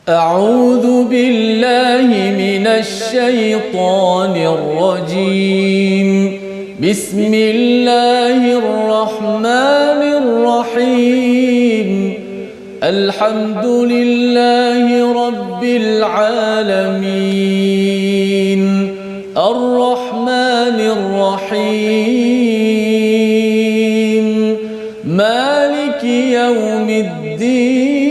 أعوذ بالله من الشيطان الرجيم. بسم الله الرحمن الرحيم. الحمد لله رب العالمين. الرحمن الرحيم. مالك يوم الدين.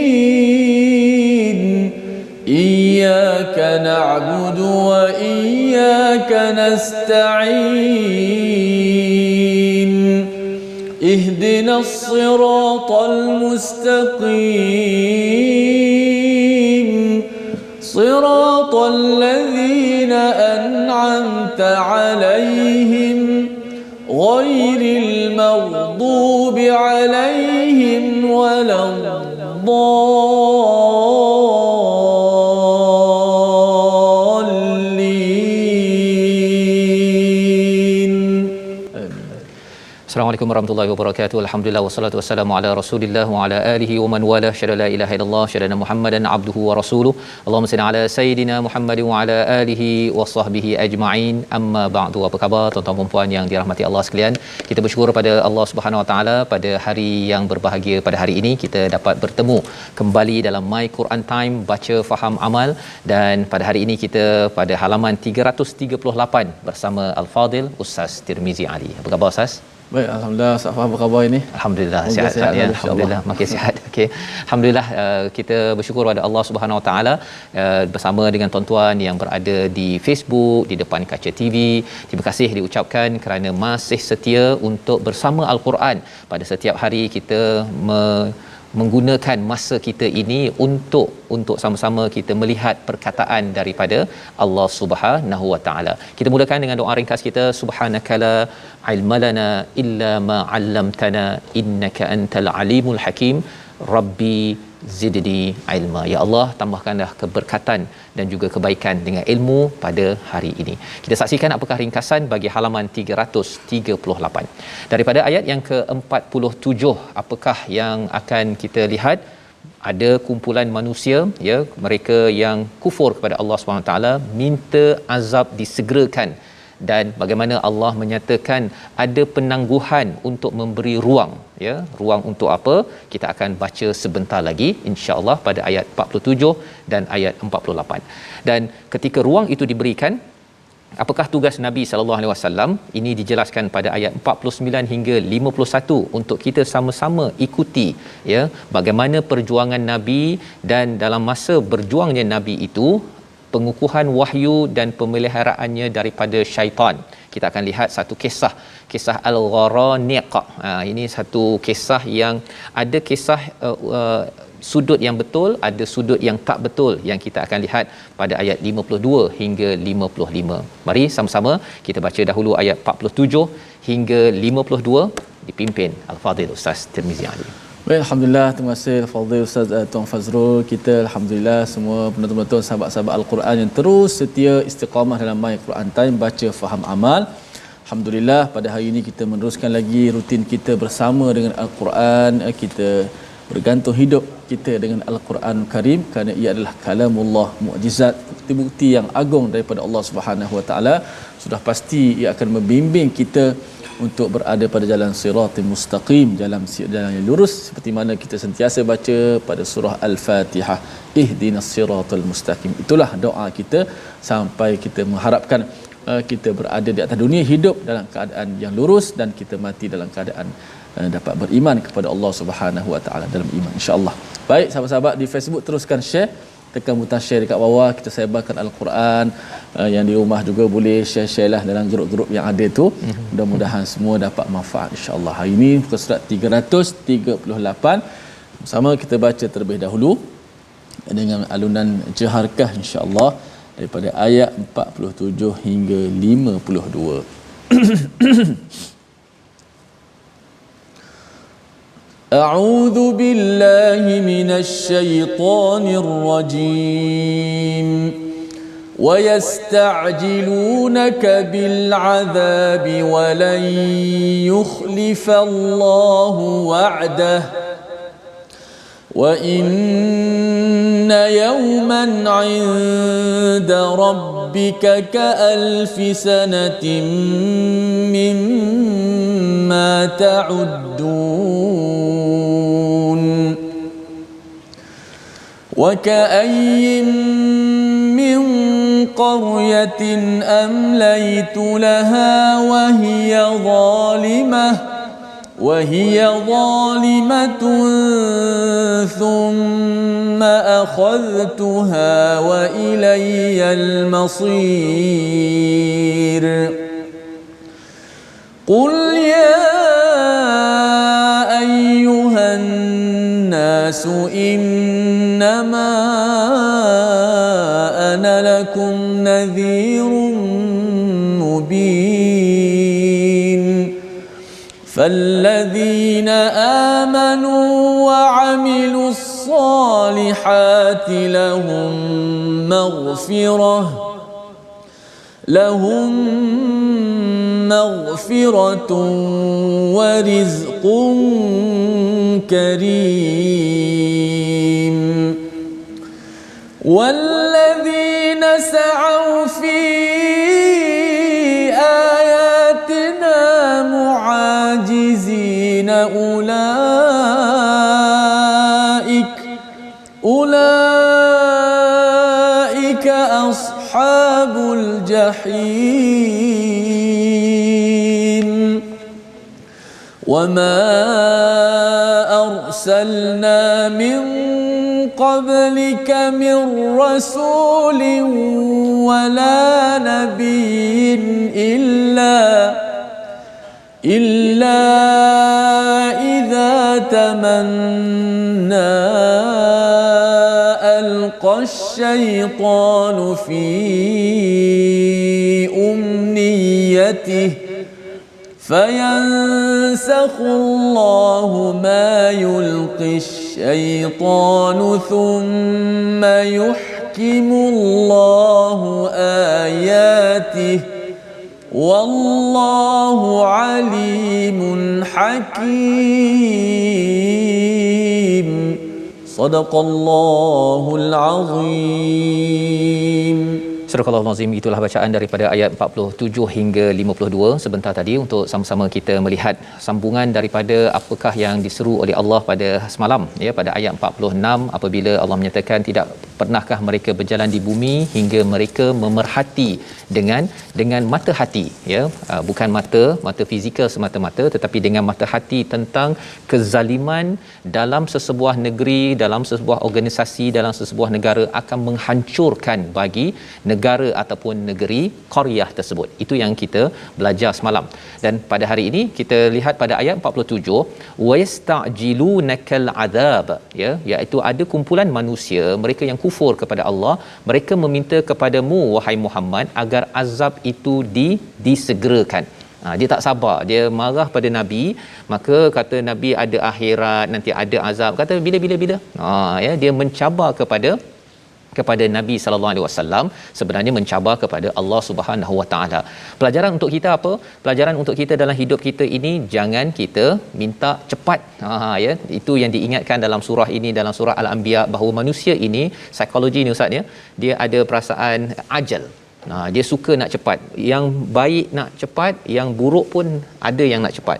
إياك نعبد وإياك نستعين. اهدنا الصراط المستقيم. صراط الذين أنعمت عليهم غير المغضوب عليهم ولا الضالين. Assalamualaikum warahmatullahi wabarakatuh. Alhamdulillah wassalatu wassalamu ala Rasulillah wa ala alihi wa man wala. Syada la ilaha illallah, syada Muhammadan abduhu wa rasuluh. Allahumma salli ala sayidina Muhammad wa ala alihi wa sahbihi ajma'in. Amma ba'du. Apa khabar tuan-tuan dan puan yang dirahmati Allah sekalian? Kita bersyukur pada Allah Subhanahu wa taala pada hari yang berbahagia pada hari ini kita dapat bertemu kembali dalam My Quran Time baca faham amal, dan pada hari ini kita pada halaman 338 bersama Al-Fadil Ustaz Tirmizi Ali. Apa khabar Ustaz? Baik, alhamdulillah. Ustaz Faham, apa khabar ini? Alhamdulillah sihat ya. Alhamdulillah makin sihat. Okey. Alhamdulillah kita bersyukur pada Allah Subhanahu Wa Taala bersama dengan tuan-tuan yang berada di Facebook, di depan kaca TV. Terima kasih diucapkan kerana masih setia untuk bersama Al-Quran pada setiap hari kita menggunakan masa kita ini untuk sama-sama kita melihat perkataan daripada Allah Subhanahu Wa Taala. Kita mulakan dengan doa ringkas kita. Subhanakala ilmalana illa ma 'allamtana innaka antal alimul hakim. Rabbi zidni ilma. Ya Allah, tambahkanlah keberkatan dan juga kebaikan dengan ilmu pada hari ini. Kita saksikan apakah ringkasan bagi halaman 338. Daripada ayat yang ke-47, apakah yang akan kita lihat? Ada kumpulan manusia, ya, mereka yang kufur kepada Allah SWT, minta azab disegerakan, dan bagaimana Allah menyatakan ada penangguhan untuk memberi ruang, ya. Ruang untuk apa? Kita akan baca sebentar lagi insya-Allah pada ayat 47 dan ayat 48. Dan ketika ruang itu diberikan, apakah tugas Nabi sallallahu alaihi wasallam? Ini dijelaskan pada ayat 49 hingga 51 untuk kita sama-sama ikuti, ya, bagaimana perjuangan Nabi, dan dalam masa berjuangnya Nabi itu pengukuhan wahyu dan pemeliharaannya daripada syaitan. Kita akan lihat satu kisah Al-Gharaniq. Ini satu kisah yang ada kisah sudut yang betul, ada sudut yang tak betul, yang kita akan lihat pada ayat 52 hingga 55. Mari sama-sama kita baca dahulu ayat 47 hingga 52 dipimpin Al-Fadil Ustaz Tirmizi Ali. Baik, alhamdulillah. Terima kasih Fadil Ustaz Tuan Fazrul. Kita alhamdulillah semua penonton-penonton, sahabat-sahabat Al-Quran yang terus setia istiqamah dalam My Quran Time baca faham amal. Alhamdulillah pada hari ini kita meneruskan lagi rutin kita bersama dengan Al-Quran. Kita bergantung hidup kita dengan Al-Quran Karim kerana ia adalah kalamullah, mukjizat, bukti-bukti yang agung daripada Allah Subhanahu Wa Taala. Sudah pasti ia akan membimbing kita untuk berada pada jalan siratal mustaqim, jalan yang lurus, seperti mana kita sentiasa baca pada surah Al-Fatihah, ihdinas siratal mustaqim. Itulah doa kita sampai kita mengharapkan kita berada di atas dunia, hidup dalam keadaan yang lurus, dan kita mati dalam keadaan dapat beriman kepada Allah Subhanahu Wa Taala dalam iman, insya-Allah. Baik, sahabat-sahabat di Facebook, teruskan share, tekan butang share dekat bawah, kita sebarkan Al-Quran. Yang di rumah juga boleh share lah dalam grup-grup yang ada tu. Mudah-mudahan semua dapat manfaat, insya-Allah. Hari ini muka surat 338 sama kita baca terlebih dahulu dengan alunan jaharkah, insya-Allah, daripada ayat 47 hingga 52. أعوذ بالله من الشيطان الرجيم. ويستعجلونك بالعذاب ولن يخلف الله وعده وإن يوما عند ربك كألف سنة مما تعدون وكأي من قرية أمليت لها وهي ظالمة ثم أخذتها وإلي المصير قل يا أيها الناس إنما أنا لكم نذير مبين فالذين آمنوا وعملوا الصالحات لهم مغفرة ورزق كريم والذين سعوا في آياتنا معاجزين أولئك أصحاب الجحيم وما أرسلنا من قبلك من رسول ولا نبي إلا إذا تمنى ألقى الشيطان في أمنيته فينسخ الله ما يلقي الشيطان ثم يحكم الله آياته والله عليم حكيم صدق الله العظيم. Surah Al-Azim, itulah bacaan daripada ayat 47 hingga 52 sebentar tadi untuk sama-sama kita melihat sambungan daripada apakah yang diseru oleh Allah pada semalam ya, pada ayat 46 apabila Allah menyatakan tidak pernahkah mereka berjalan di bumi hingga mereka memerhati dengan mata hati ya, bukan mata fizikal semata-mata tetapi dengan mata hati tentang kezaliman dalam sesebuah negeri, dalam sesebuah organisasi, dalam sesebuah negara akan menghancurkan bagi negara ataupun negeri qaryah tersebut. Itu yang kita belajar semalam. Dan pada hari ini kita lihat pada ayat 47 wa yasta'jilunakal azab ya, iaitu ada kumpulan manusia mereka yang kufur kepada Allah, mereka meminta kepadamu wahai Muhammad agar azab itu disegerakan. Dia tak sabar, dia marah pada Nabi, maka kata Nabi ada akhirat, nanti ada azab, kata bila ya, dia mencabar kepada Nabi sallallahu alaihi wasallam, sebenarnya mencabar kepada Allah Subhanahu wa taala. Pelajaran untuk kita apa? Pelajaran untuk kita dalam hidup kita ini, jangan kita minta cepat. Ya, itu yang diingatkan dalam surah ini, dalam surah Al-Anbiya, bahawa manusia ini psikologi ni ustaz ya, dia ada perasaan ajal. Dia suka nak cepat. Yang baik nak cepat, yang buruk pun ada yang nak cepat.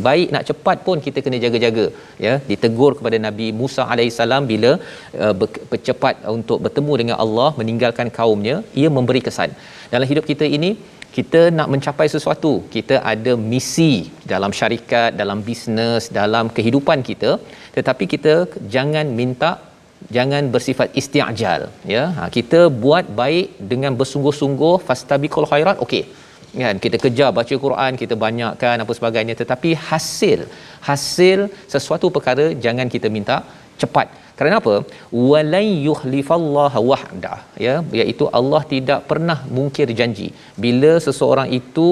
Baik nak cepat pun kita kena jaga-jaga ya. Ditegur kepada Nabi Musa alaihissalam bila bercepat untuk bertemu dengan Allah, meninggalkan kaumnya, ia memberi kesan. Dalam hidup kita ini, kita nak mencapai sesuatu, kita ada misi dalam syarikat, dalam bisnes, dalam kehidupan kita, tetapi kita jangan bersifat isti'jal ya. Kita buat baik dengan bersungguh-sungguh, fastabiqul khairat, okey kan, kita kejar baca Quran, kita banyakkan apa sebagainya, tetapi hasil sesuatu perkara jangan kita minta cepat. Kerana apa? Walai yukhlifallaha wahda ya, iaitu Allah tidak pernah mungkir janji. Bila seseorang itu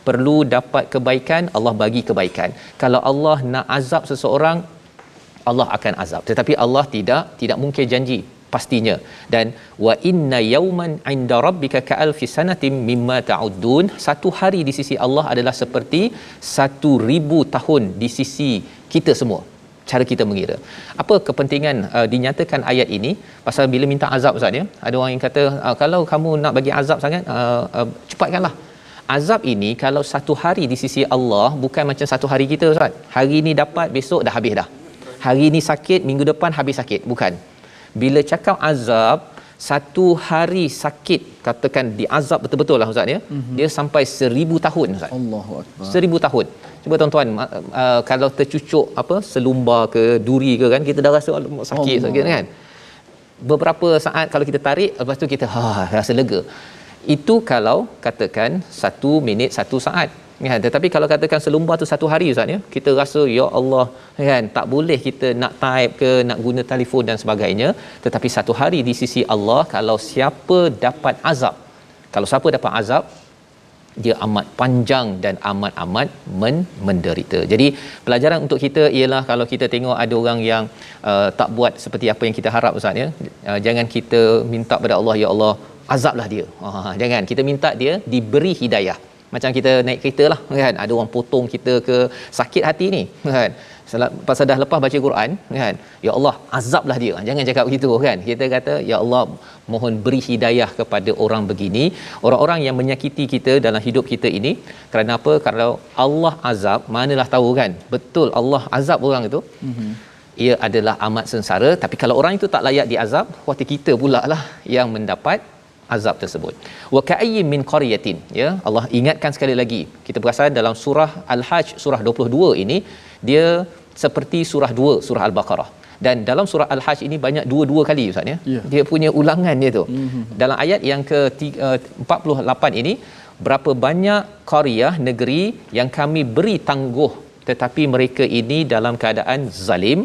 perlu dapat kebaikan, Allah bagi kebaikan. Kalau Allah nak azab seseorang, Allah akan azab, tetapi Allah tidak mungkin janji pastinya. Dan wa inna yawman 'inda rabbika ka'alfi sanatin mimma ta'uddun, satu hari di sisi Allah adalah seperti 1000 tahun di sisi kita semua cara kita mengira. Apa kepentingan dinyatakan ayat ini? Pasal bila minta azab Ustaz ya, ada orang yang kata kalau kamu nak bagi azab sangat cepatkanlah. Azab ini kalau satu hari di sisi Allah bukan macam satu hari kita Ustaz. Hari ni dapat, besok dah habis dah. Hari ni sakit, minggu depan habis sakit. Bukan. Bila cakap azab, satu hari sakit, katakan diazab betul-betul lah Ustaz ya. Dia sampai 1000 tahun Ustaz. Allahu Akbar. 1000 tahun. Cuba tuan-tuan kalau tercucuk selumbar ke duri ke kan, kita dah rasa sakit sakit kan. Beberapa saat kalau kita tarik, lepas tu kita rasa lega. Itu kalau katakan 1 minit 1 saat. Ya, tetapi kalau katakan selumbar tu 1 hari Ustaz ya, kita rasa ya Allah kan, tak boleh kita nak type ke nak guna telefon dan sebagainya. Tetapi 1 hari di sisi Allah, kalau siapa dapat azab, kalau siapa dapat azab, dia amat panjang dan amat-amat menderita. Jadi pelajaran untuk kita ialah kalau kita tengok ada orang yang tak buat seperti apa yang kita harap Ustaz ya, jangan kita minta pada Allah, ya Allah azablah dia. Jangan, kita minta dia diberi hidayah. Macam kita naik kereta lah kan, ada orang potong kita ke, sakit hati ni kan, pasal dah lepas baca Quran kan, ya Allah azablah dia. Jangan cakap begitu kan, kita kata ya Allah mohon beri hidayah kepada orang begini, orang-orang yang menyakiti kita dalam hidup kita ini. Kerana apa? Kalau Allah azab, manalah tahu kan betul Allah azab orang itu, ia adalah amat sengsara. Tapi kalau orang itu tak layak diazab, waktu kita pula lah yang mendapat azab tersebut. Wa ka'ayyin min qaryatin, ya, Allah ingatkan sekali lagi. Kita perasan dalam surah Al-Hajj surah 22 ini, dia seperti surah 2 surah Al-Baqarah. Dan dalam surah Al-Hajj ini banyak dua kali Ustaz ya. Dia punya ulangan dia tu. Dalam ayat yang ke 48 ini, berapa banyak qaryah, negeri yang kami beri tangguh tetapi mereka ini dalam keadaan zalim,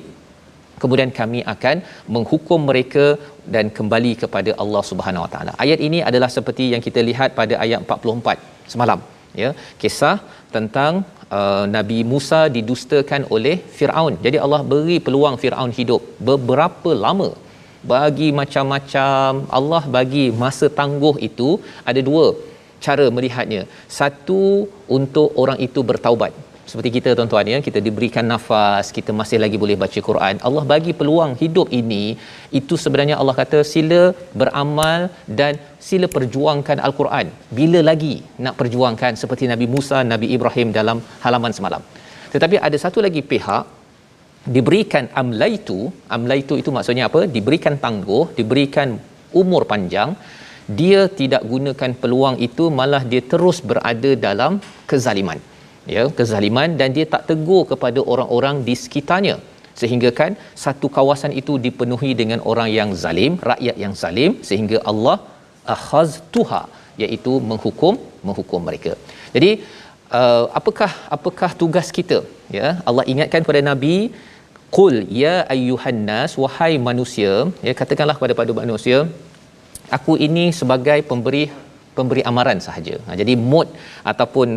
kemudian kami akan menghukum mereka dan kembali kepada Allah Subhanahu Wa Taala. Ayat ini adalah seperti yang kita lihat pada ayat 44 semalam ya, kisah tentang Nabi Musa didustakan oleh Firaun. Jadi Allah beri peluang Firaun hidup beberapa lama, bagi macam-macam. Allah bagi masa tangguh itu ada 2 cara melihatnya. Satu, untuk orang itu bertaubat. Seperti kita tuan-tuan ya, kita diberikan nafas, kita masih lagi boleh baca Quran. Allah bagi peluang hidup ini, itu sebenarnya Allah kata sila beramal dan sila perjuangkan Al-Quran. Bila lagi nak perjuangkan seperti Nabi Musa, Nabi Ibrahim dalam halaman semalam. Tetapi ada satu lagi pihak diberikan amlaitu itu maksudnya apa? Diberikan tangguh, diberikan umur panjang. Dia tidak gunakan peluang itu, malah dia terus berada dalam kezaliman. Ya, kezaliman, dan dia tak tegur kepada orang-orang di sekitarnya, sehingga kan satu kawasan itu dipenuhi dengan orang yang zalim, rakyat yang zalim, sehingga Allah akhaztuha, iaitu menghukum mereka. Jadi apakah tugas kita ya? Allah ingatkan kepada Nabi, qul ya ayyuhan nas, wahai manusia, ya, katakanlah kepada manusia, aku ini sebagai pemberi amaran sahaja. Jadi mood ataupun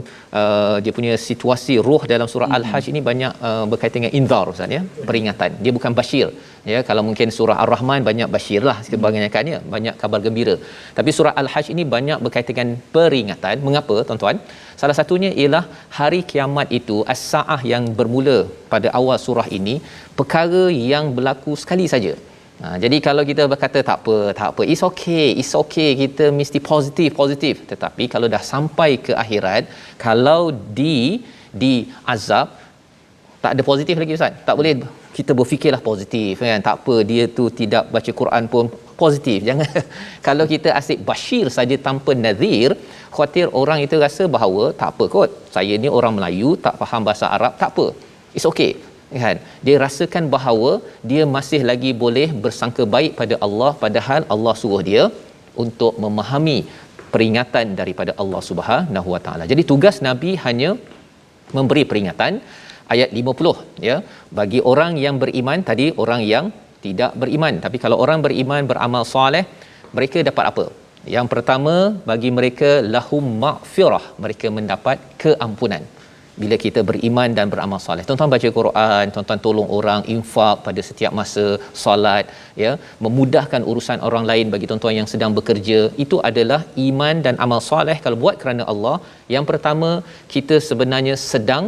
dia punya situasi roh dalam surah Al-Hajj ini banyak berkaitan dengan inzar Ustaz ya, peringatan. Dia bukan basyir ya. Kalau mungkin surah Ar-Rahman banyak basyir lah kebanyakannya, banyak kabar gembira. Tapi surah Al-Hajj ini banyak berkaitan dengan peringatan. Mengapa tuan-tuan? Salah satunya ialah hari kiamat itu, as-saah yang bermula pada awal surah ini, perkara yang berlaku sekali saja. Jadi kalau kita berkata tak apa, it's okay, kita mesti positif. Tetapi kalau dah sampai ke akhirat, kalau di azab, tak ada positif lagi Ustaz. Tak boleh kita berfikirlah positif kan. Tak apa, dia tu tidak baca Quran pun positif. Jangan. Kalau kita asyik basyir saja tanpa nadhir, khawatir orang itu rasa bahawa tak apa kot, saya ni orang Melayu, tak faham bahasa Arab, tak apa, it's okay kan. Dia rasakan bahawa dia masih lagi boleh bersangka baik pada Allah, padahal Allah suruh dia untuk memahami peringatan daripada Allah Subhanahu Wa Taala. Jadi tugas Nabi hanya memberi peringatan. Ayat 50 ya, bagi orang yang beriman, tadi orang yang tidak beriman. Tapi kalau orang beriman, beramal soleh, mereka dapat apa? Yang pertama, bagi mereka lahum maghfirah, mereka mendapat keampunan. Bila kita beriman dan beramal soleh, tuan-tuan baca Quran, tuan-tuan tolong orang, infak pada setiap masa, solat ya, memudahkan urusan orang lain bagi tuan-tuan yang sedang bekerja, itu adalah iman dan amal soleh kalau buat kerana Allah. Yang pertama, kita sebenarnya sedang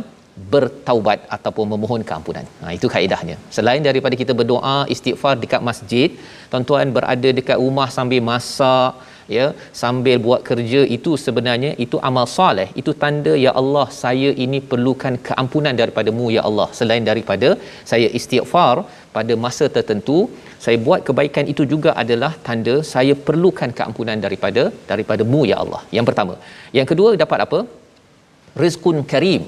bertaubat ataupun memohon keampunan. Itu kaedahnya. Selain daripada kita berdoa istighfar dekat masjid, tuan-tuan berada dekat rumah sambil masak, ya, sambil buat kerja, itu sebenarnya itu amal soleh. Itu tanda, ya Allah, saya ini perlukan keampunan daripadamu ya Allah. Selain daripada saya istighfar pada masa tertentu, saya buat kebaikan, itu juga adalah tanda saya perlukan keampunan daripadamu ya Allah. Yang pertama. Yang kedua, dapat apa? Rizqun karim.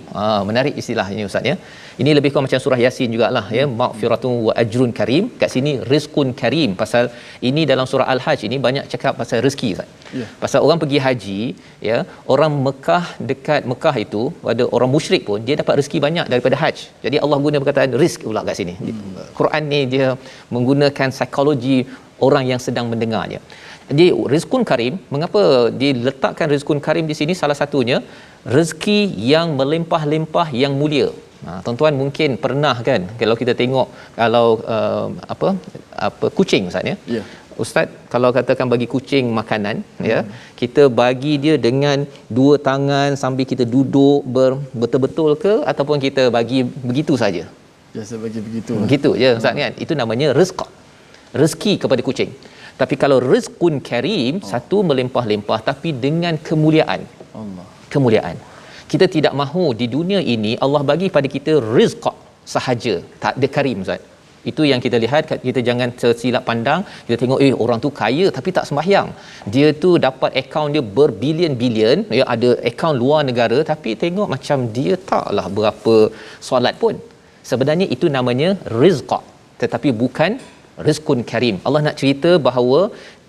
Menarik istilahnya ustaz ya. Ini lebih kurang macam surah Yasin jugalah ya, maghfiratun wa ajrun karim. Kat sini rizqun karim, pasal ini dalam surah Al-Hajj ini banyak cakap pasal rezeki ustaz. Yeah. Pasal orang pergi haji ya, orang Mekah, dekat Mekah itu ada orang musyrik pun dia dapat rezeki banyak daripada haji. Jadi Allah guna perkataan rizq pula kat sini. Quran ni dia menggunakan psikologi orang yang sedang mendengarnya. Jadi rizqun karim, mengapa diletakkan rizqun karim di sini? Salah satunya rezeki yang melimpah-limpah, yang mulia. Tuan-tuan mungkin pernah kan, kalau kita tengok kalau apa kucing ustaz ya. Yeah. Ustaz kalau katakan bagi kucing makanan ya, kita bagi dia dengan dua tangan sambil kita duduk betul-betul ke, ataupun kita bagi begitu saja? Biasa bagi begitu. Begitu je ustaz kan. Itu namanya rizq. Rezeki kepada kucing. Tapi kalau rizqun karim, satu melimpah-limpah tapi dengan kemuliaan. Allah. Kemuliaan. Kita tidak mahu di dunia ini Allah bagi pada kita rizq sahaja, tak ada karim ustaz. Itu yang kita lihat. Kita jangan tersilap pandang, kita tengok orang tu kaya tapi tak sembahyang. Dia tu dapat akaun dia berbilion-bilion, ya, ada akaun luar negara tapi tengok macam dia taklah berapa solat pun. Sebenarnya itu namanya rizq, tetapi bukan rizqun karim. Allah nak cerita bahawa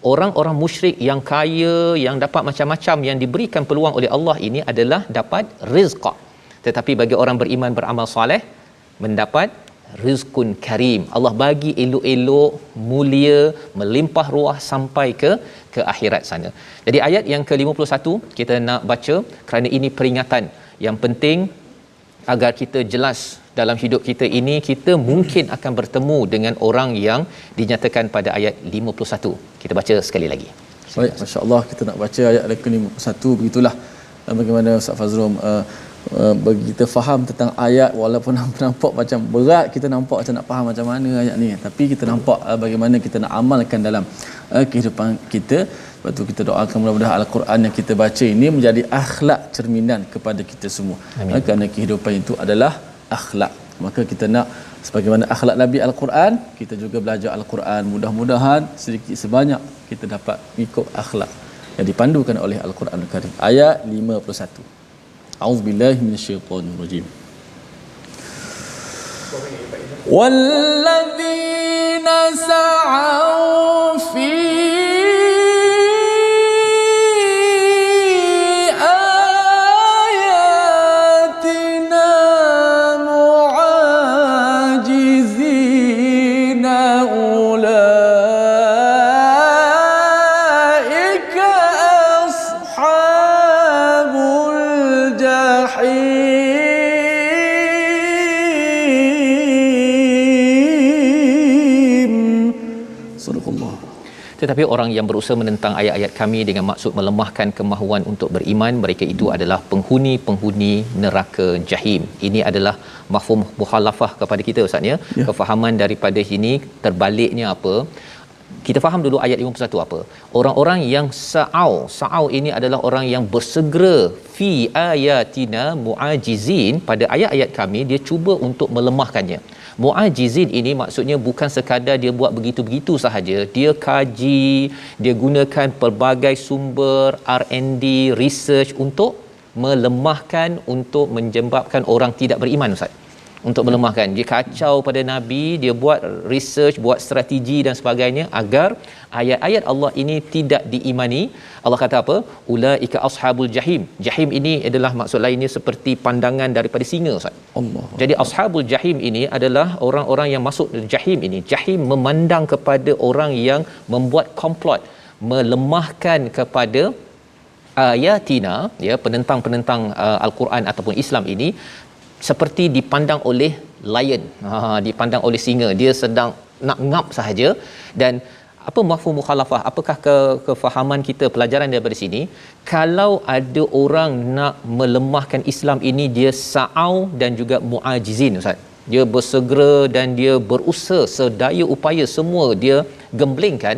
orang-orang musyrik yang kaya, yang dapat macam-macam, yang diberikan peluang oleh Allah ini adalah dapat rizq. Tetapi bagi orang beriman, beramal soleh, mendapat rizqun karim. Allah bagi elok-elok, mulia, melimpah ruah sampai ke akhirat sana. Jadi ayat yang ke-51 kita nak baca kerana ini peringatan yang penting agar kita jelas dalam hidup kita ini, kita mungkin akan bertemu dengan orang yang dinyatakan pada ayat 51. Kita baca sekali lagi. Baik, masya-Allah, kita nak baca ayat ke-51. Begitulah bagaimana Ustaz Fazrul bagi kita faham tentang ayat, walaupun nampak macam berat, kita nampak macam nak faham macam mana ayat ni, tapi kita nampak bagaimana kita nak amalkan dalam kehidupan kita. Sebab tu kita doakan mudah-mudahan Al-Quran yang kita baca ini menjadi akhlak cerminan kepada kita semua. Kerana kehidupan itu adalah akhlak. Maka kita nak sebagaimana akhlak Nabi Al-Quran, kita juga belajar Al-Quran. Mudah-mudahan sedikit sebanyak kita dapat ikut akhlak yang dipandukan oleh Al-Quran Al-Karim. Ayat 51. A'udzubillahi minasyaitonirrajim. Walladzina sa'au fi Tetapi orang yang berusaha menentang ayat-ayat kami dengan maksud melemahkan kemahuan untuk beriman, mereka itu adalah penghuni-penghuni neraka jahim. Ini adalah mafhum mukhalafah kepada kita ustaz ya. Kefahaman daripada ini terbaliknya apa? Kita faham dulu ayat 51 apa? Orang-orang yang sa'au ini adalah orang yang bersegera fi ayatina muajizin, pada ayat-ayat kami dia cuba untuk melemahkannya. Muajizin ini maksudnya bukan sekadar dia buat begitu-begitu sahaja, dia kaji, dia gunakan pelbagai sumber R&D, research untuk melemahkan, untuk menyebabkan orang tidak beriman ustaz. Untuk melemahkan, dia kacau pada Nabi, dia buat research, buat strategi dan sebagainya agar ayat-ayat Allah ini tidak diimani. Allah kata apa? Ulaika ashabul jahim. Jahim ini adalah maksud lainnya seperti pandangan daripada singa ustaz. Allah. Jadi ashabul jahim ini adalah orang-orang yang masuk jahim ini. Jahim memandang kepada orang yang membuat komplot, melemahkan kepada ayatina, ya, penentang-penentang Al-Quran ataupun Islam ini, seperti dipandang oleh lion, dipandang oleh singa. Dia sedang nak ngap sahaja, dan apa mafhum mukhalafah? Apakah kefahaman kita pelajaran daripada sini? Kalau ada orang nak melemahkan Islam ini, dia sa'au dan juga mu'ajizin, Ustaz. Dia bersegera dan dia berusaha sedaya upaya, semua dia gemblengkan.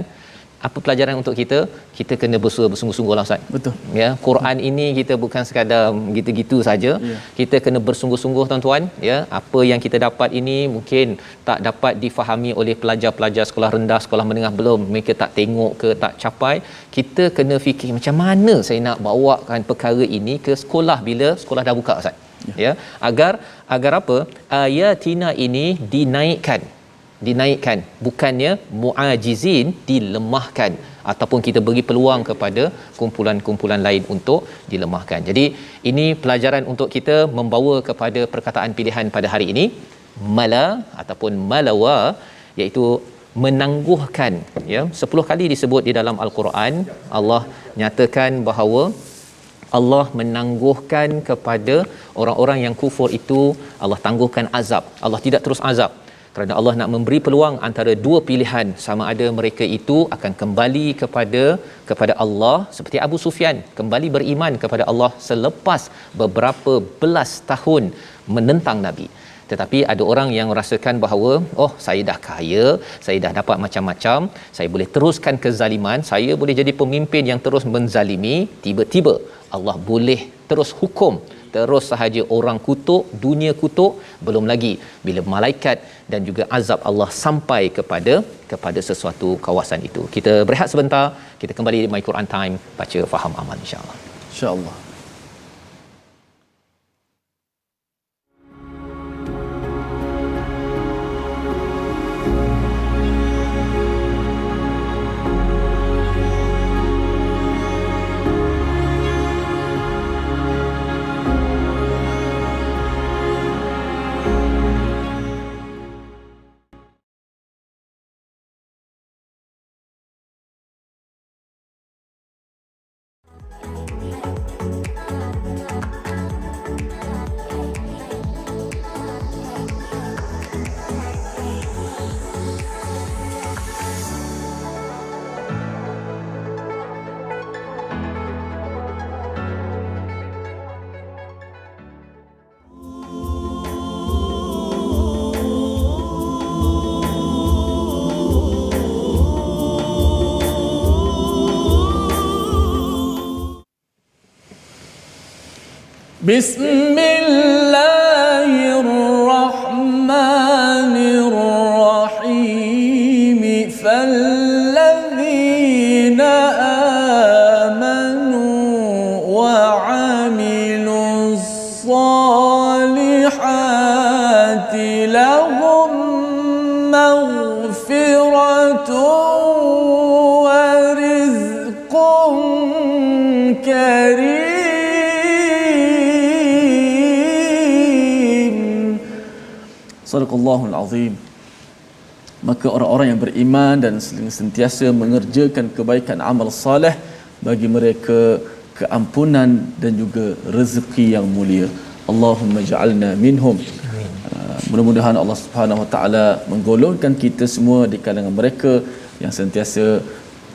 Apa pelajaran untuk kita? Kita kena bersungguh-sungguh lah, Ustaz. Betul. Ya, Quran ini kita bukan sekadar gitu-gitu saja. Kita kena bersungguh-sungguh, tuan-tuan. Ya, apa yang kita dapat ini mungkin tak dapat difahami oleh pelajar-pelajar sekolah rendah, sekolah menengah, belum. Mereka tak tengok ke tak capai. Kita kena fikir macam mana saya nak bawakan perkara ini ke sekolah bila sekolah dah buka, Ustaz. Ya, agar apa? Ayatina ini dinaikkan, bukannya muajizin dilemahkan ataupun kita beri peluang kepada kumpulan-kumpulan lain untuk dilemahkan. Jadi ini pelajaran untuk kita membawa kepada perkataan pilihan pada hari ini, mala ataupun malawa, iaitu menangguhkan. Ya, 10 kali disebut di dalam al-Quran. Allah nyatakan bahawa Allah menangguhkan kepada orang-orang yang kufur itu, Allah tangguhkan azab. Allah tidak terus azab, kerana Allah nak memberi peluang antara dua pilihan, sama ada mereka itu akan kembali kepada Allah seperti Abu Sufyan kembali beriman kepada Allah selepas beberapa belas tahun menentang Nabi. Tetapi ada orang yang merasakan bahawa, oh, saya dah kaya, saya dah dapat macam-macam, saya boleh teruskan kezaliman, saya boleh jadi pemimpin yang terus menzalimi. Tiba-tiba Allah boleh terus hukum, terus sahaja orang kutuk, dunia kutuk, belum lagi bila malaikat dan juga azab Allah sampai kepada sesuatu kawasan itu. Kita berehat sebentar, kita kembali di My Quran Time, baca faham amal, insya-Allah. Insya-Allah. بسم الله الرحمن الرحيم فالذين آمنوا وعملوا الصالحات لهم مغفرة ورزق كريم. Sadaqallahul Azim. Maka orang-orang yang beriman dan sentiasa mengerjakan kebaikan amal saleh, bagi mereka keampunan dan juga rezeki yang mulia. Allahumma ja'alna minhum. Mudah-mudahan Allah Subhanahu Wa Taala menggolongkan kita semua di kalangan mereka yang sentiasa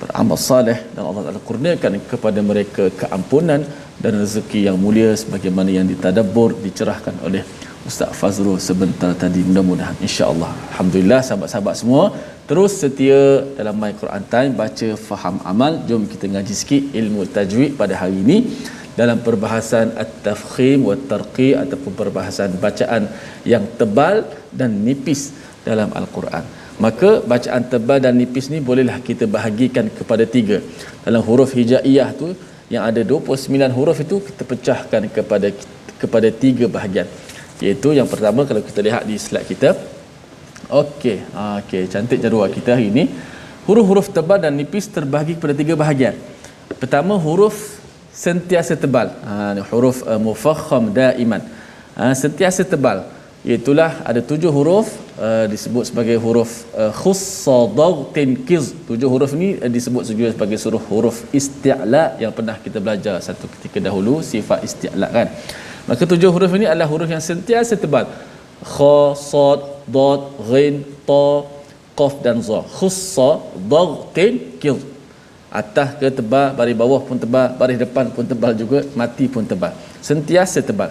beramal saleh, dan Allah Taala kurniakan kepada mereka keampunan dan rezeki yang mulia sebagaimana yang ditadabbur, dicerahkan oleh Ustaz Fazrul sebentar tadi. Mudah-mudahan, insya-Allah. Alhamdulillah, sahabat-sahabat semua terus setia dalam My Quran Time, baca faham amal. Jom kita ngaji sikit ilmu tajwid pada hari ini dalam perbahasan at-tafkhim wa tarqi, ataupun perbahasan bacaan yang tebal dan nipis dalam al-Quran. Maka bacaan tebal dan nipis ni bolehlah kita bahagikan kepada 3. Dalam huruf hijaiyah tu yang ada 29 huruf itu kita pecahkan kepada 3 bahagian. Iaitu yang pertama, kalau kita lihat di slide kita. Okey, cantik jadual kita hari ini. Huruf-huruf tebal dan nipis terbahagi kepada 3 bahagian. Pertama, huruf sentiasa tebal. Huruf mufakham daiman. Sentiasa tebal. Iaitulah ada 7 huruf disebut sebagai huruf khussa dagtin kiz. 7 huruf ni disebut juga sebagai huruf isti'la yang pernah kita belajar satu ketika dahulu, sifat isti'la kan. Maka 7 huruf ini adalah huruf yang sentiasa tebal. Kha, sad, dad, ghin, ta, qaf dan za. Khussa daghtin qid. Atas ke tebal, baris bawah pun tebal, baris depan pun tebal juga, mati pun tebal. Sentiasa tebal.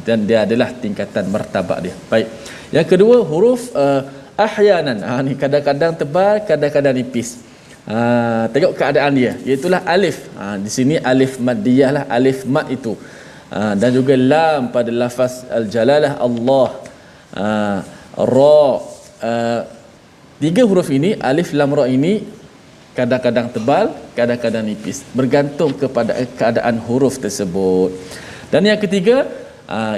Dan dia adalah tingkatan martabak dia. Baik. Yang kedua, huruf ahyanan. Ni kadang-kadang tebal, kadang-kadang nipis. Tengok keadaan dia, iaitulah alif. Di sini alif maddiyah lah, alif mad itu. Dan juga lam pada lafaz al-jalalah Allah. Ra. Tiga huruf ini, alif lam ra ini kadang-kadang tebal, kadang-kadang nipis, bergantung kepada keadaan huruf tersebut. Dan yang ketiga,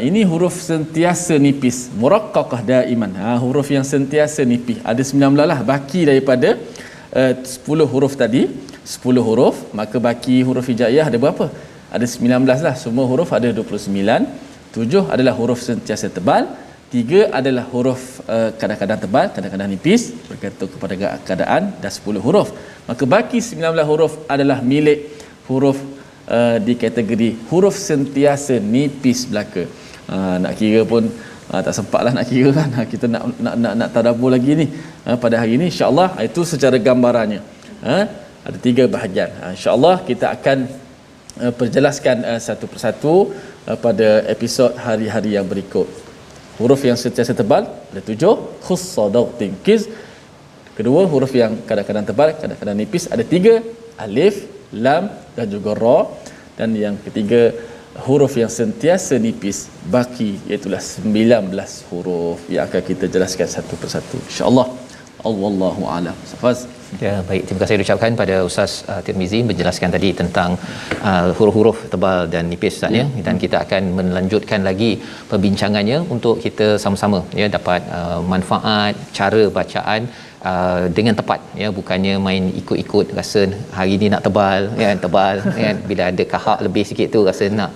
ini huruf sentiasa nipis, muraqqaqah daiman. Huruf yang sentiasa nipis. Ada 19 lah, baki daripada 10 huruf tadi. 10 huruf, maka baki huruf hijaiyah ada berapa? Ada 19 lah. Semua huruf ada 29. 7 adalah huruf sentiasa tebal. 3 adalah huruf kadang-kadang tebal, kadang-kadang nipis, bergantung kepada keadaan, dan 10 huruf. Maka baki 19 huruf adalah milik huruf di kategori huruf sentiasa nipis belaka. Nak kira pun tak sempatlah nak kira kan. Kita nak tadabbur lagi ni pada hari ini, insya-Allah. Itu secara gambarannya. Ada 3 bahagian. Insya-Allah kita akan perjelaskan satu persatu pada episod hari-hari yang berikut. Huruf yang sentiasa tebal ada 7, khussa daghtin qiz. Kedua, huruf yang kadang-kadang tebal, kadang-kadang nipis ada 3, alif, lam dan juga ra. Dan yang ketiga, huruf yang sentiasa nipis baki, iaitu 19 huruf yang akan kita jelaskan satu persatu, insya-Allah. Wallahu a'lam. Safaz. Ya, baik, terima kasih ucapkan pada Ustaz Tirmizi menjelaskan tadi tentang huruf-huruf tebal dan nipis Ustaz ya. Dan kita akan melanjutkan lagi perbincangannya untuk kita sama-sama ya dapat manfaat cara bacaan dengan tepat ya, bukannya main ikut-ikut rasa hari ni nak tebal kan, bila ada kahak lebih sikit tu rasa nak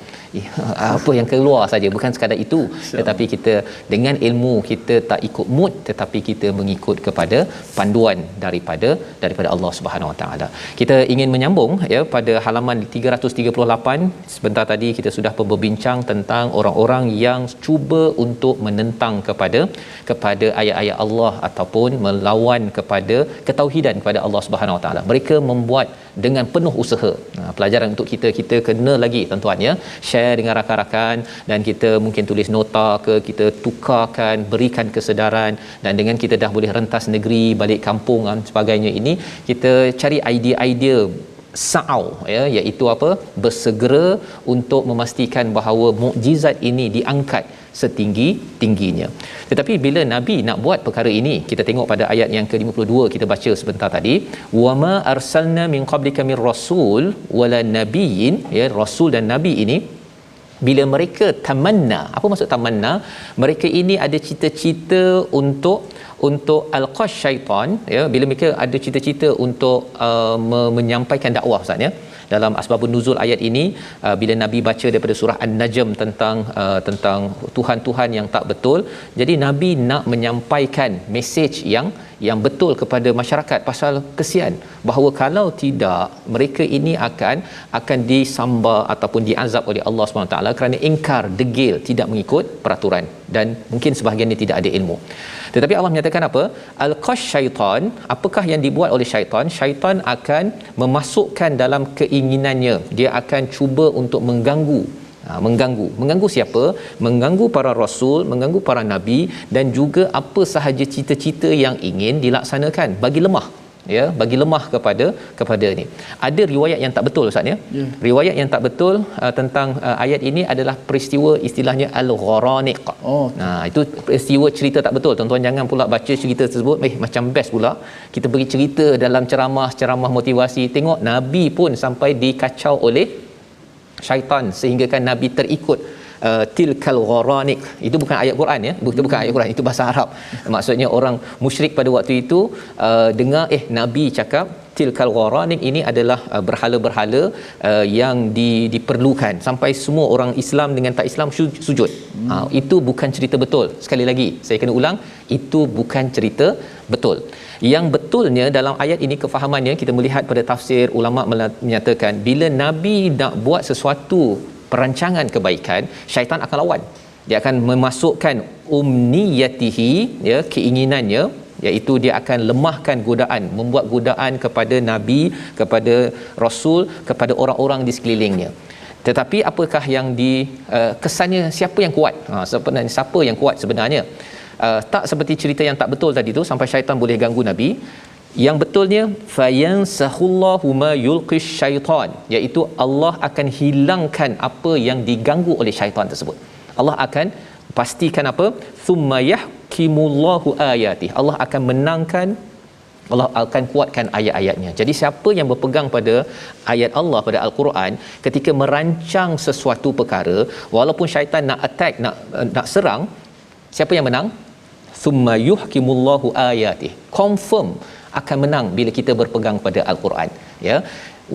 apa yang keluar saja, bukan sekadar itu, tetapi kita dengan ilmu kita tak ikut mood, tetapi kita mengikut kepada panduan daripada Allah Subhanahu Wa Taala. Kita ingin menyambung ya pada halaman 338. Sebentar tadi kita sudah berbincang tentang orang-orang yang cuba untuk menentang kepada ayat-ayat Allah ataupun melawan kepada ketauhidan kepada Allah Subhanahu Wa Taala. Mereka membuat dengan penuh usaha. Pelajaran untuk kita kena lagi tuan-tuan ya, share dengan rakan-rakan, dan kita mungkin tulis nota ke, kita tukarkan, berikan kesedaran, dan dengan kita dah boleh rentas negeri, balik kampung dan sebagainya ini, kita cari idea-idea sa'au ya, iaitu apa? Bersegera untuk memastikan bahawa mukjizat ini diangkat setinggi-tingginya. Tetapi bila Nabi nak buat perkara ini, kita tengok pada ayat yang ke-52 kita baca sebentar tadi, wama arsalna min qablika mir rasul wala nabiyyin ya, rasul dan nabi ini bila mereka tamanna. Apa maksud tamanna? Mereka ini ada cita-cita untuk alqash syaitan ya, bila mereka ada cita-cita untuk menyampaikan dakwah Ustaz ya. Dalam asbabun nuzul ayat ini, bila Nabi baca daripada surah An-Najm tentang tuhan-tuhan yang tak betul, jadi Nabi nak menyampaikan mesej yang betul kepada masyarakat pasal kesian, bahawa kalau tidak mereka ini akan disambar ataupun diazab oleh Allah SWT kerana ingkar, degil, tidak mengikut peraturan, dan mungkin sebahagiannya tidak ada ilmu. Tetapi Allah menyatakan apa? Al-qash syaitan, apakah yang dibuat oleh syaitan? Syaitan akan memasukkan dalam keinginannya, dia akan cuba untuk mengganggu siapa? Mengganggu para rasul, mengganggu para nabi, dan juga apa sahaja cita-cita yang ingin dilaksanakan, bagi lemah kepada ni. Ada riwayat yang tak betul Ustaz ya. Riwayat yang tak betul tentang ayat ini adalah peristiwa istilahnya al-gharaniq. Itu peristiwa cerita tak betul. Tuan-tuan jangan pula baca cerita tersebut macam best pula kita beri cerita dalam ceramah motivasi. Tengok Nabi pun sampai dikacau oleh syaitan sehingga kan Nabi terikut tilkal gharaniq. Itu bukan ayat Quran ya, bukan ayat Quran, itu bahasa Arab. Maksudnya orang musyrik pada waktu itu dengar Nabi cakap tilkal gharaniq, ini adalah berhala-berhala yang diperlukan, sampai semua orang Islam dengan tak Islam sujud. Itu bukan cerita betul. Sekali lagi saya kena ulang, itu bukan cerita betul. Yang betulnya dalam ayat ini, kefahamannya kita melihat pada tafsir, ulama menyatakan bila Nabi nak buat sesuatu perancangan kebaikan, syaitan akan lawan. Dia akan memasukkan umniyatihi ya, keinginannya iaitu dia akan lemahkan godaan, membuat godaan kepada nabi, kepada rasul, kepada orang-orang di sekelilingnya. Tetapi apakah yang kesannya siapa yang kuat? Sebenarnya siapa yang kuat sebenarnya? Tak seperti cerita yang tak betul tadi tu sampai syaitan boleh ganggu nabi. Yang betulnya fayansahullahu ma yulqis syaitan, iaitu Allah akan hilangkan apa yang diganggu oleh syaitan tersebut. Allah akan pastikan apa? Thumma yahkimullahu ayati. Allah akan menangkan, Allah akan kuatkan ayat-ayatnya. Jadi siapa yang berpegang pada ayat Allah, pada Al-Quran, ketika merancang sesuatu perkara, walaupun syaitan nak attack, nak serang, siapa yang menang? Thumma yuhkimullahu ayati. Confirm akan menang bila kita berpegang pada Al-Quran, ya.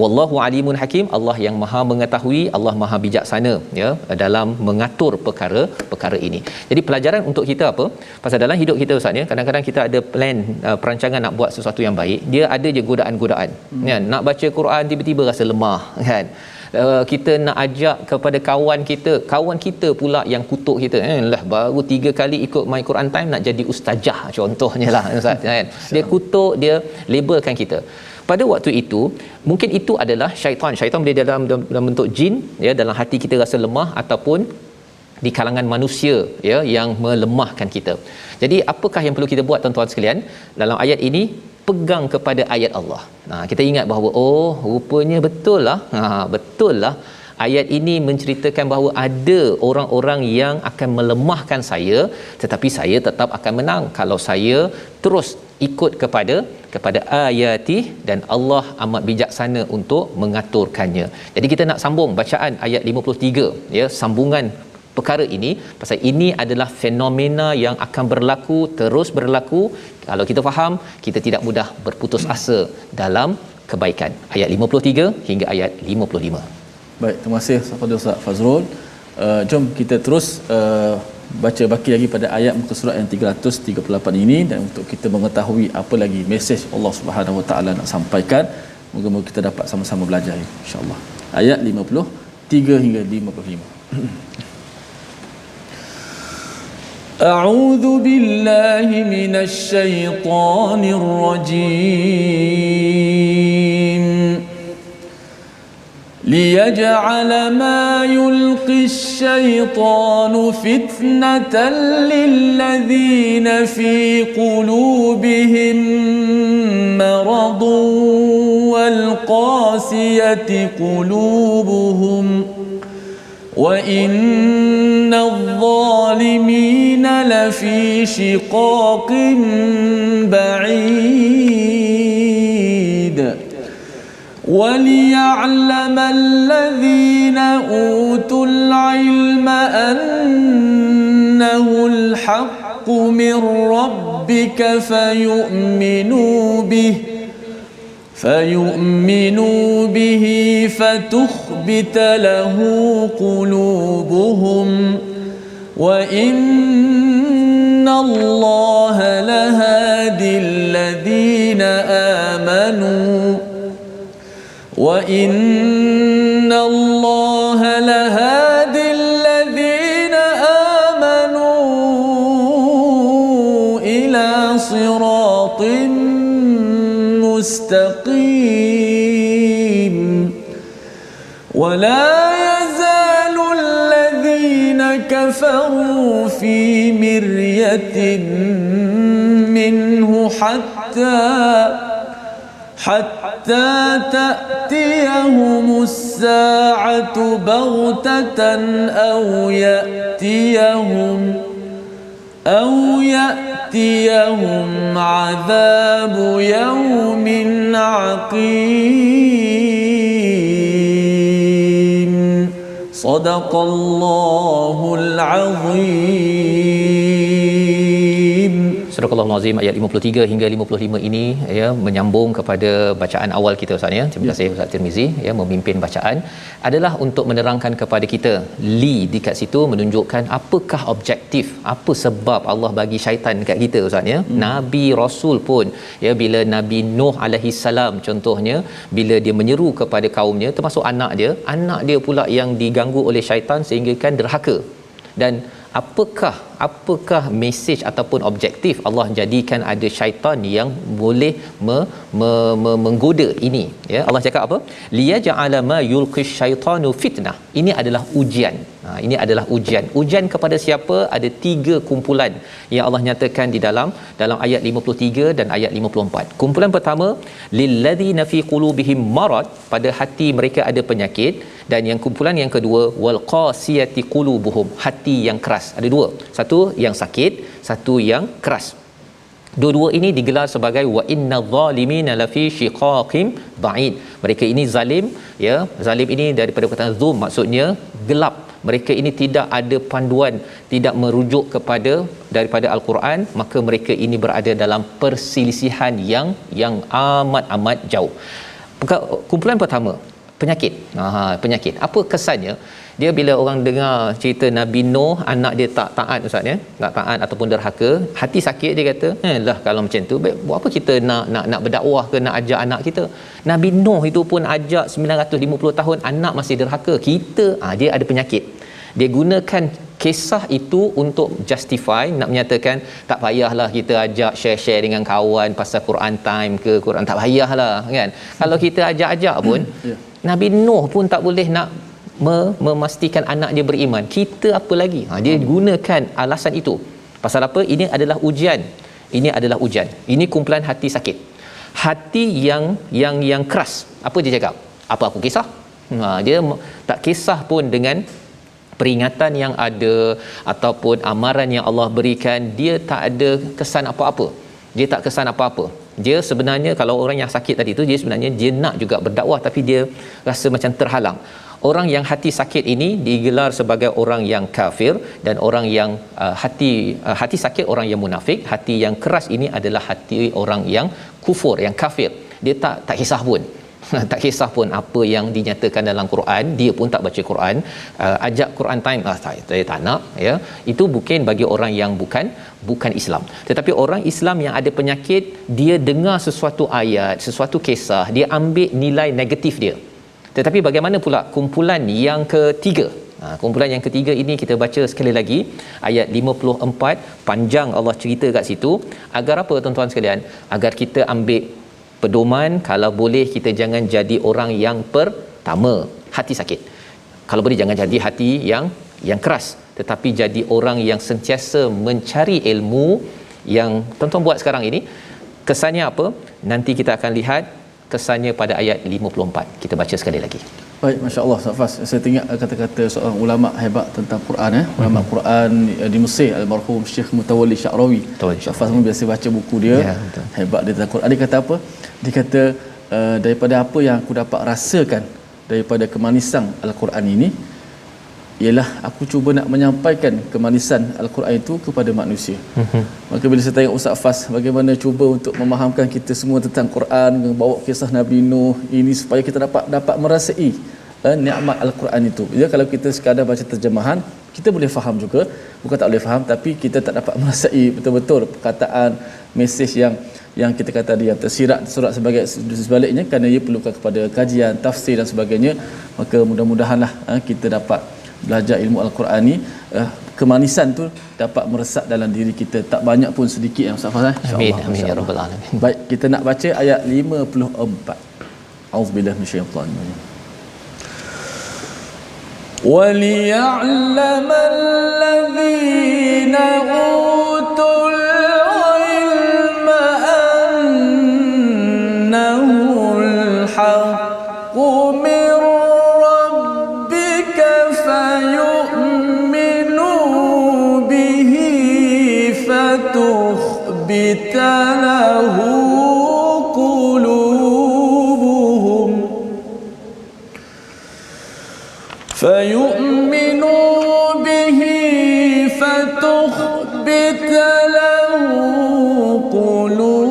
Wallahu alimun hakim, Allah yang maha mengetahui, Allah maha bijaksana, ya, dalam mengatur perkara ini. Jadi pelajaran untuk kita apa? Pasal dalam hidup kita Ustaz, ya, kadang-kadang kita ada plan, perancangan nak buat sesuatu yang baik, dia ada je godaan-godaan. Ya, nak baca Quran tiba-tiba rasa lemah, kan? Kita nak ajak kepada kawan kita pula yang kutuk kita, lah baru 3 kali ikut My Quran Time nak jadi ustazah contohnya lah Ustaz, kan? Dia kutuk, dia labelkan kita. Pada waktu itu mungkin itu adalah syaitan boleh dalam bentuk jin, ya, dalam hati kita rasa lemah, ataupun di kalangan manusia, ya, yang melemahkan kita. Jadi apakah yang perlu kita buat tuan-tuan sekalian dalam ayat ini? Pegang kepada ayat Allah. Kita ingat bahawa rupanya betul lah ayat ini menceritakan bahawa ada orang-orang yang akan melemahkan saya, tetapi saya tetap akan menang kalau saya terus ikut kepada ayati, dan Allah amat bijaksana untuk mengaturkannya. Jadi kita nak sambung bacaan ayat 53, ya, sambungan perkara ini, pasal ini adalah fenomena yang akan terus berlaku. Kalau kita faham, kita tidak mudah berputus asa dalam kebaikan. Ayat 53 hingga ayat 55. Baik, terima kasih kepada Ustaz Fazrul. Jom kita terus baca baki lagi pada ayat muka surat yang 338 ini, dan untuk kita mengetahui apa lagi mesej Allah Subhanahu Wa Taala nak sampaikan, moga-moga kita dapat sama-sama belajar, insya-Allah. Ayat 53 hingga 55. أعوذ بالله من الشيطان الرجيم ليجعل ما يلقي الشيطان فتنة للذين في قلوبهم مرض والقاسية قلوبهم وإن الظالمين لفي شقاق بعيد وليعلم الذين أوتوا العلم أنه الحق من ربك فيؤمنوا به فتخبت له قلوبهم وإن الله لهادي الذين آمنوا إلى صراط مستقيم ولا يزال الذين كفروا في مرية منه حتى تأتيهم الساعة بغتة أو يأتيهم عذاب يوم عقيم صدق الله العظيم. Surah Al-Azim ayat 53 hingga 55 ini, ya, menyambung kepada bacaan awal kita Ustaz, ya. Terima kasih Ustaz Tirmizi, ya, memimpin bacaan adalah untuk menerangkan kepada kita dekat situ menunjukkan apakah objektif, apa sebab Allah bagi syaitan dekat kita Ustaz, ya. Nabi Rasul pun, ya, bila Nabi Nuh alaihi salam contohnya, bila dia menyeru kepada kaumnya, termasuk anak dia pula yang diganggu oleh syaitan sehingga kan derhaka. Dan apakah mesej ataupun objektif Allah jadikan ada syaitan yang boleh menggoda ini, ya. Allah cakap apa? Liyaj'ala ma yulqi syaitanu fitnah. Ini adalah ujian. Ini adalah ujian kepada siapa? Ada 3 kumpulan yang Allah nyatakan di dalam ayat 53 dan ayat 54. Kumpulan pertama, lilladzina fi qulubihim marad, pada hati mereka ada penyakit. Dan yang kumpulan yang kedua, wal qasiyati qulubuhum, hati yang keras. Ada 2, satu yang sakit, satu yang keras. Dua-dua ini digelar sebagai wa innadh zalimina lafi shiqaqim ba'id. Mereka ini zalim, ya. Zalim ini daripada perkataan zum, maksudnya gelap. Mereka ini tidak ada panduan, tidak merujuk kepada daripada al-Quran, maka mereka ini berada dalam perselisihan yang amat jauh. Kumpulan pertama, penyakit. Penyakit. Apa kesannya? Dia bila orang dengar cerita Nabi Nuh, anak dia tak taat, ustaz, ya, tak taat ataupun derhaka, hati sakit. Dia kata, lah kalau macam tu, buat apa kita nak berdakwah ke, nak ajak anak kita? Nabi Nuh itu pun ajak 950 tahun, anak masih derhaka. Kita dia ada penyakit. Dia gunakan kisah itu untuk justify, nak menyatakan tak payahlah kita ajak share dengan kawan pasal Quran time ke Quran, tak payahlah, kan. Kalau kita ajak pun Nabi Nuh pun tak boleh nak memastikan anak dia beriman, kita apa lagi? Dia gunakan alasan itu. Pasal apa? Ini adalah ujian. Ini kumpulan hati sakit, hati yang keras. Apa dia cakap? Apa aku kisah? Dia tak kisah pun dengan peringatan yang ada ataupun amaran yang Allah berikan. Dia tak ada kesan apa-apa. Dia sebenarnya, kalau orang yang sakit tadi tu, dia sebenarnya dia nak juga berdakwah, tapi dia rasa macam terhalang. Orang yang hati sakit ini digelar sebagai orang yang kafir, dan orang yang hati sakit, orang yang munafik. Hati yang keras ini adalah hati orang yang kufur, yang kafir. Dia tak kisah pun. Tak kisah pun apa yang dinyatakan dalam Quran, dia pun tak baca Quran. Ajak Quran time, saya tak nak, ya. Itu bukan bagi orang yang bukan Islam. Tetapi orang Islam yang ada penyakit, dia dengar sesuatu ayat, sesuatu kisah, dia ambil nilai negatif dia. Tetapi bagaimana pula kumpulan yang ketiga? Kumpulan yang ketiga ini kita baca sekali lagi ayat 54, panjang Allah cerita kat situ. Agar apa, tuan-tuan sekalian? Agar kita ambil pedoman, kalau boleh kita jangan jadi orang yang pertama hati sakit. Kalau boleh jangan jadi hati yang keras, tetapi jadi orang yang sentiasa mencari ilmu. Yang tuan-tuan buat sekarang ini, kesannya apa? Nanti kita akan lihat kesannya pada ayat 54. Kita baca sekali lagi. Baik, masya-Allah, Safas. Saya teringat kata-kata seorang ulama hebat tentang Quran, ulama Quran di Mesir, almarhum Syekh Mutawalli Sya'rawi. Safas pun biasa baca buku dia. Ya, hebat dia tentang Quran. Dia kata apa? Dia kata daripada apa yang aku dapat rasakan daripada kemanisan Al-Quran ini, ialah aku cuba nak menyampaikan kemanisan Al-Quran itu kepada manusia. Maka bila saya tengok Ustaz Fas bagaimana cuba untuk memahamkan kita semua tentang Quran, membawa kisah Nabi Nuh ini supaya kita dapat merasai nikmat Al-Quran itu. Ya, kalau kita sekadar baca terjemahan, kita boleh faham juga, bukan tak boleh faham, tapi kita tak dapat merasai betul-betul perkataan, mesej yang kita kata dia tersirat surat sebaliknya, kerana ia perlukan kepada kajian, tafsir dan sebagainya. Maka mudah-mudahanlah kita dapat belajar ilmu Al-Quran ni, kemanisan tu dapat meresap dalam diri kita, tak banyak pun sedikit, yang Ustaz Fazal, insya-Allah. Amin ya rabbal alamin. Baik, kita nak baca ayat 54. Auzubillahi minasyaitanir rajim. وَلِيَعْلَمَ الَّذِينَ أُوتُوا الْعِلْمَ أَنَّهُ الْحَقُّ مِنْ رَبِّكَ فَيُؤْمِنُوا بِهِ فَتُخْبِتَ لَهُ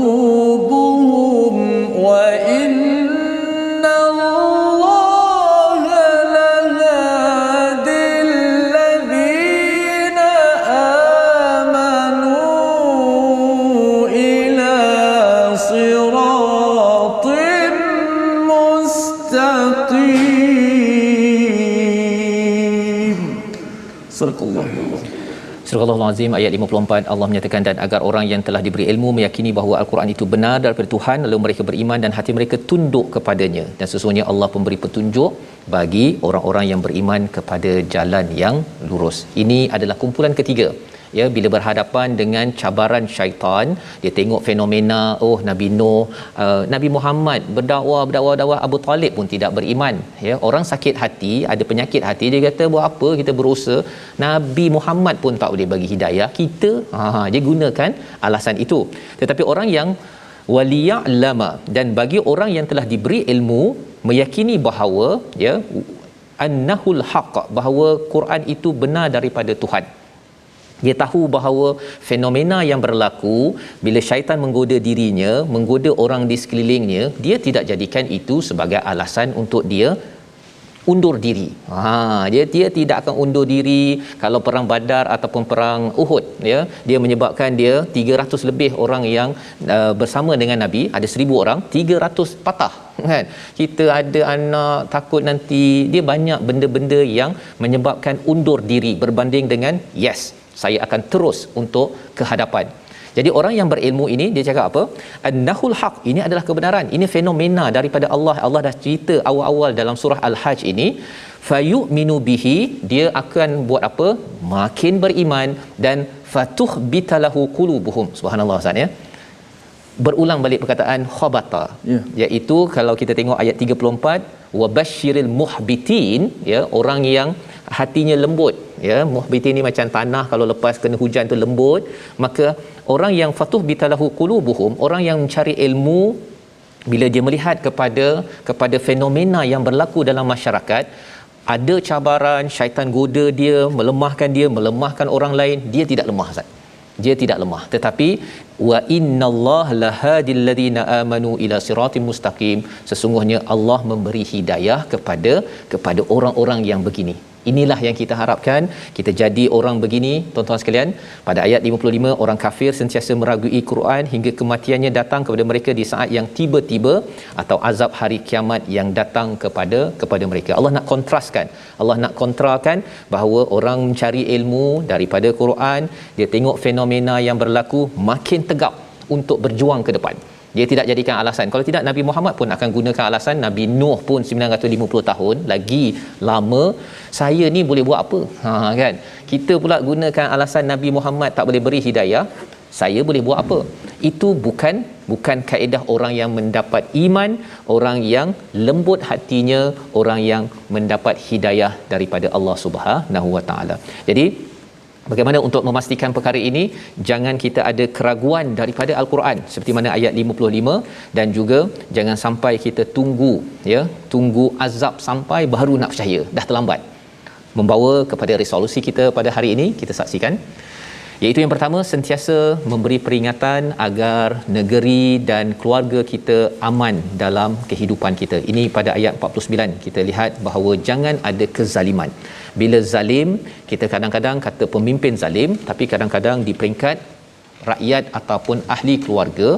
قلوبهم وإن الله لهادي الذين آمنوا إلى صراط مستقيم. صدق الله. Surah Al-Azim ayat 54, Allah menyatakan, dan agar orang yang telah diberi ilmu meyakini bahawa Al-Quran itu benar daripada Tuhan, lalu mereka beriman dan hati mereka tunduk kepadanya, dan sesungguhnya Allah pemberi petunjuk bagi orang-orang yang beriman kepada jalan yang lurus. Ini adalah kumpulan ketiga, ya, bila berhadapan dengan cabaran syaitan. Dia tengok fenomena, oh Nabi Nuh, Nabi Muhammad berdakwah, Abu Talib pun tidak beriman, ya. Orang sakit hati, ada penyakit hati, dia kata buat apa kita berusaha, Nabi Muhammad pun tak boleh bagi hidayah kita. Dia gunakan alasan itu. Tetapi orang yang waliya'lama, dan bagi orang yang telah diberi ilmu meyakini bahawa, ya, annahul haqq, bahawa Quran itu benar daripada Tuhan. Dia tahu bahawa fenomena yang berlaku bila syaitan menggoda dirinya, menggoda orang di sekelilingnya, dia tidak jadikan itu sebagai alasan untuk dia undur diri. Dia tidak akan undur diri kalau perang Badar ataupun perang Uhud, ya. Dia menyebabkan dia 300 lebih orang yang bersama dengan Nabi, ada 1000 orang, 300 patah, kan. Kita ada anak, takut nanti, dia banyak benda-benda yang menyebabkan undur diri berbanding dengan yes, saya akan terus untuk ke hadapan. Jadi orang yang berilmu ini, dia cakap apa? Annahul haq, ini adalah kebenaran, ini fenomena daripada Allah. Allah dah cerita awal-awal dalam surah Al-Hajj ini, fayu'minu bihi, dia akan buat apa? Makin beriman, dan fatukhbitalahu qulubuhum. Subhanallah, Ustaz, ya. Berulang balik perkataan khabata, iaitu kalau kita tengok ayat 34, wabashiril muhbitin, ya, orang yang hatinya lembut, ya. Muhbitin ni macam tanah kalau lepas kena hujan tu lembut. Maka orang yang fatuh bitalahu qulubuhum, orang yang mencari ilmu, bila dia melihat kepada fenomena yang berlaku dalam masyarakat, ada cabaran, syaitan goda dia, melemahkan orang lain, dia tidak lemah, Ustaz. Dia tidak lemah, tetapi wa innallaha lahadil ladzina amanu ila siratim mustaqim, sesungguhnya Allah memberi hidayah kepada orang-orang yang begini. Inilah yang kita harapkan, kita jadi orang begini, tuan-tuan sekalian. Pada ayat 55, orang kafir sentiasa meragui Quran hingga kematiannya datang kepada mereka di saat yang tiba-tiba, atau azab hari kiamat yang datang kepada mereka. Allah nak kontraskan, Allah nak kontrakan bahawa orang mencari ilmu daripada Quran, dia tengok fenomena yang berlaku, makin tegap untuk berjuang ke depan. Dia tidak jadikan alasan. Kalau tidak, Nabi Muhammad pun akan gunakan alasan. Nabi Nuh pun 950 tahun, lagi lama, saya ni boleh buat apa? Kan? Kita pula gunakan alasan Nabi Muhammad tak boleh beri hidayah, saya boleh buat apa? Itu bukan kaedah orang yang mendapat iman, orang yang lembut hatinya, orang yang mendapat hidayah daripada Allah Subhanahu Wa Taala. Jadi bagaimana untuk memastikan perkara ini? Jangan kita ada keraguan daripada Al-Quran seperti mana ayat 55, dan juga jangan sampai kita tunggu azab sampai baru nak percaya, dah terlambat. Membawa kepada resolusi kita pada hari ini, kita saksikan, iaitu yang pertama, sentiasa memberi peringatan agar negeri dan keluarga kita aman dalam kehidupan kita. Ini pada ayat 49 kita lihat bahawa jangan ada kezaliman. Bila zalim, kita kadang-kadang kata pemimpin zalim, tapi kadang-kadang di peringkat rakyat ataupun ahli keluarga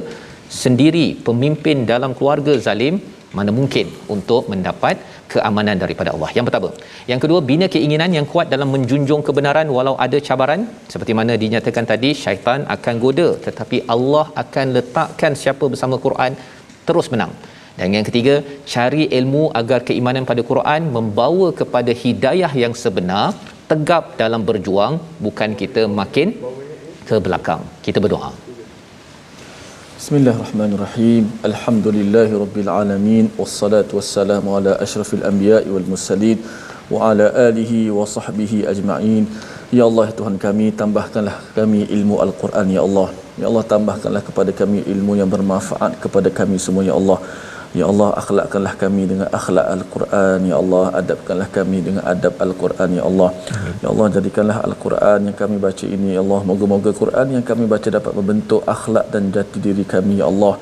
sendiri, pemimpin dalam keluarga zalim, mana mungkin untuk mendapat keamanan daripada Allah. Yang pertama. Yang kedua, bina keinginan yang kuat dalam menjunjung kebenaran walau ada cabaran. Seperti mana dinyatakan tadi, syaitan akan goda, tetapi Allah akan letakkan siapa bersama Quran terus menang. Dan yang ketiga, cari ilmu agar keimanan pada Quran membawa kepada hidayah yang sebenar, tegap dalam berjuang, bukan kita makin ke belakang. Kita berdoa. Bismillahirrahmanirrahim. Alhamdulillahirabbil alamin, wassalatu wassalamu ala asyrafil anbiya'i wal mursalin wa ala alihi wa sahbihi ajma'in. Ya Allah, Tuhan kami, tambahkanlah kami ilmu Al-Quran, ya Allah. Ya Allah, tambahkanlah kepada kami ilmu yang bermanfaat kepada kami semua, ya Allah. Ya Allah, akhlakkanlah kami dengan akhlak Al-Quran, ya Allah. Adabkanlah kami dengan adab Al-Quran, ya Allah. Ya Allah, jadikanlah Al-Quran yang kami baca ini, ya Allah, moga-moga Quran yang kami baca dapat membentuk akhlak dan jati diri kami, ya Allah.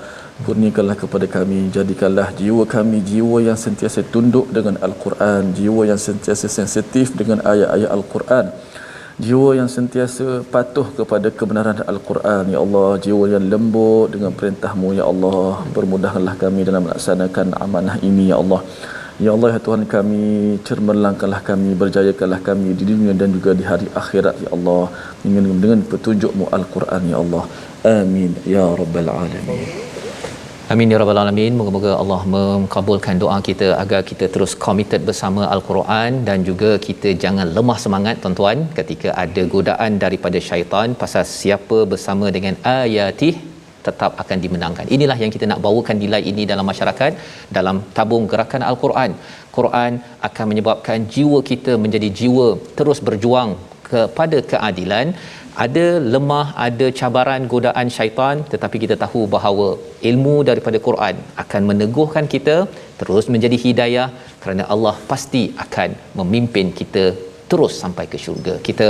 Kurniakanlah kepada kami, jadikanlah jiwa kami jiwa yang sentiasa tunduk dengan Al-Quran, jiwa yang sentiasa sensitif dengan ayat-ayat Al-Quran, jiwa yang sentiasa patuh kepada kebenaran Al-Quran, ya Allah. Jiwa yang lembut dengan perintah-Mu, ya Allah. Permudahkanlah kami dalam melaksanakan amanah ini, ya Allah. Ya Allah ya Tuhan kami, cermerlangkanlah kami, berjayakanlah kami di dunia dan juga di hari akhirat ya Allah, dengan petunjuk-Mu Al-Quran ya Allah. Amin ya rabbal alamin. Amin ya rabbal alamin. Moga-moga Allah mengabulkan doa kita agar kita terus committed bersama Al-Quran dan juga kita jangan lemah semangat tuan-tuan ketika ada godaan daripada syaitan pasal siapa bersama dengan ayatih tetap akan dimenangkan. Inilah yang kita nak bawakan nilai ini dalam masyarakat, dalam tabung gerakan Al-Quran. Quran akan menyebabkan jiwa kita menjadi jiwa terus berjuang kepada keadilan. Ada lemah, ada cabaran, godaan syaitan, tetapi kita tahu bahawa ilmu daripada Quran akan meneguhkan kita terus menjadi hidayah, kerana Allah pasti akan memimpin kita terus sampai ke syurga. Kita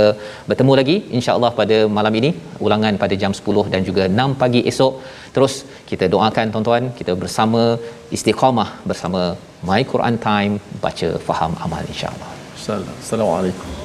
bertemu lagi insya-Allah pada malam ini, ulangan pada jam 10 dan juga 6 pagi esok. Terus kita doakan tuan-tuan, kita bersama istiqamah bersama My Quran Time, baca faham amal insya-Allah. Assalamualaikum.